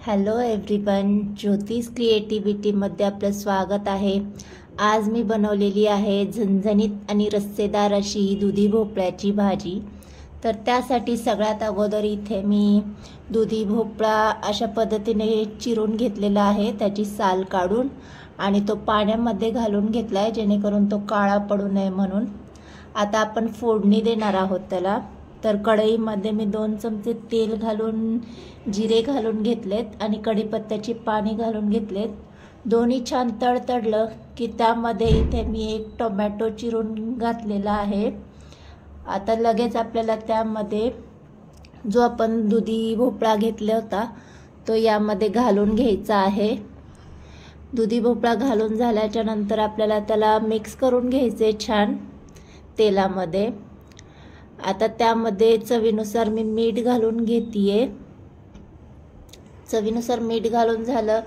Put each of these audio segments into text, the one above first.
Hello everyone, ज्योतिष क्रिएटिव्हिटीमध्ये आपलं स्वागत आहे। आज मी बनवलेली आहे झणझणीत आणि रस्सेदार अशी दुधी भोपळ्याची भाजी। तर त्यासाठी सगळ्यात अगोदर इथे मी दुधी भोपळा अशा पद्धतीने चिरून घेतलेला आहे, त्याची साल काढून आणि तो पाण्यामध्ये घालून घेतलाय जेणेकरून तो काळा पडू नये म्हणून। आता आपण फोडणी देणार आहोत त्याला। तर कढईमध्ये मी 2 चमचे तेल घालून जिरे घालून घेतलेत आणि कढीपत्त्याची पाणी घालून घेतलेत। दोन्ही छान तडतडलं की त्यामध्ये इथे मी 1 टोमॅटो चिरून घातलेला आहे। आता लगेच आपल्याला त्यामध्ये जो आपण दुधी भोपळा घेतला होता तो यामध्ये घालून घ्यायचा आहे। दुधी भोपळा घालून झाल्याच्या नंतर आपल्याला त्याला मिक्स करून घ्यायचे छान तेलामध्ये। आता त्यामध्ये चवीनुसार मी मीठ घालून घेतीये। चवीनुसार मीठ घालून झालं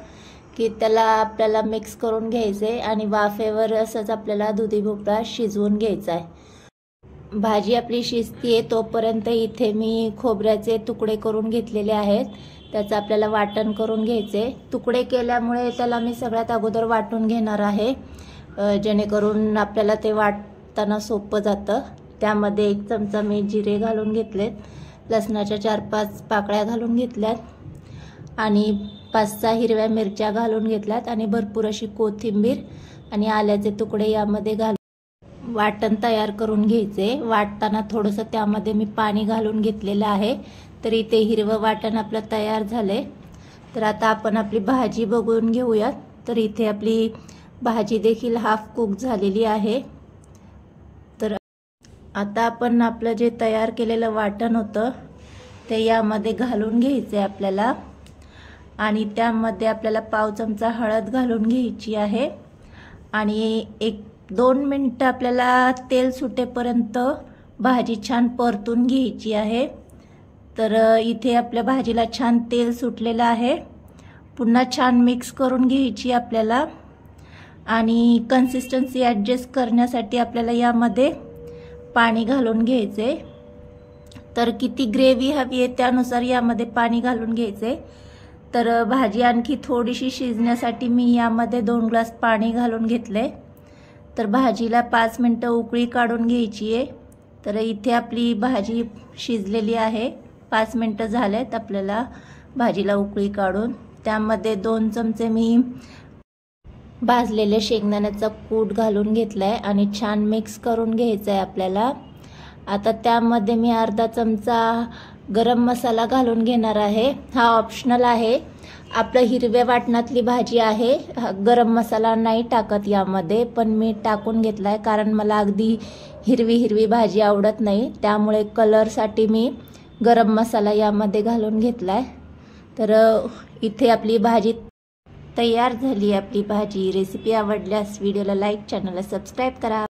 की त्याला आपल्याला मिक्स करून घ्यायचे आणि वाफेवर असंच आपल्याला दुधी भोपळा शिजवून घ्यायचा आहे। भाजी आपली शिजतीये तोपर्यंत इथे मी खोबऱ्याचे तुकडे करून घेतलेले आहेत, त्याचं आपल्याला वाटण करून घ्यायचे। तुकडे केल्यामुळे त्याला मी सगळ्यात अगोदर वाटून घेणार आहे जेणेकरून आपल्याला ते वाटताना सोपं जातं। त्यामध्ये 1 चमचा मी जिरे घालून घेतलेत, लसणाच्या 4-5 पाकळ्या घालून घेतल्यात आणि 5-6 हिरव्या मिरच्या घालून घेतल्यात आणि भरपूर अशी कोथिंबीर आणि आल्याचे तुकडे यामध्ये घालून वाटण तयार करून घ्यायचे। वाटताना थोडंसं त्यामध्ये मी पाणी घालून घेतलेलं आहे। तर इथे हिरवं वाटण आपलं तयार झालंय। तर आता आपण आपली भाजी बघून घेऊयात। तर इथे आपली भाजी देखील हाफ कुक झालेली आहे। तर आता आपण आपलं जे तयार केलेलं वाटण होतं ते यामध्ये घालून घ्यायचे आपल्याला आणि त्यामध्ये आपल्याला पाव चमचा हळद घालून घ्यायची आहे आणि 1-2 मिनिटं आपल्याला तेल सुटेपर्यंत भाजी छान परतून घ्यायची आहे। तर इथे आपल्या भाजीला छान तेल सुटलेलं आहे। पुन्हा छान मिक्स करून घ्यायची आपल्याला आणि कन्सिस्टन्सी ॲडजस्ट करण्यासाठी आपल्याला यामध्ये पाणी घालून घ्यायचे। तर किती ग्रेव्ही हवी आहे त्यानुसार यामध्ये पाणी घालून घ्यायचे। तर भाजी आणखी थोडीशी शिजण्यासाठी मी यामध्ये 2 ग्लास पाणी घालून घेतले। तर भाजीला 5 मिनिटं उकळी काढून घ्यायची आहे। तर इथे आपली भाजी शिजलेली आहे, 5 मिनिटं झालेत आपल्याला भाजीला उकळी काढून। त्यामध्ये 2 चमचे मी भाजलेले शेंगदाण्याचा कूट घालून घेतलाय आणि छान मिक्स करून घ्यायचं आहे आपल्याला। आता त्यामध्ये मी अर्धा चमचा गरम मसाला घालून घेणार आहे। हा ऑप्शनल आहे, आपलं हिरव्या वाटणातली भाजी आहे, गरम मसाला नाही टाकत यामध्ये, पण मी टाकून घेतलाय कारण मला अगदी हिरवी भाजी आवडत नाही, त्यामुळे कलरसाठी मी गरम मसाला यामध्ये घालून घेतलाय। तर इथे आपली भाजी तयार झाली। आपली भाजी रेसिपी आवडल्यास व्हिडिओला लाईक, चॅनलला सबस्क्राईब करा।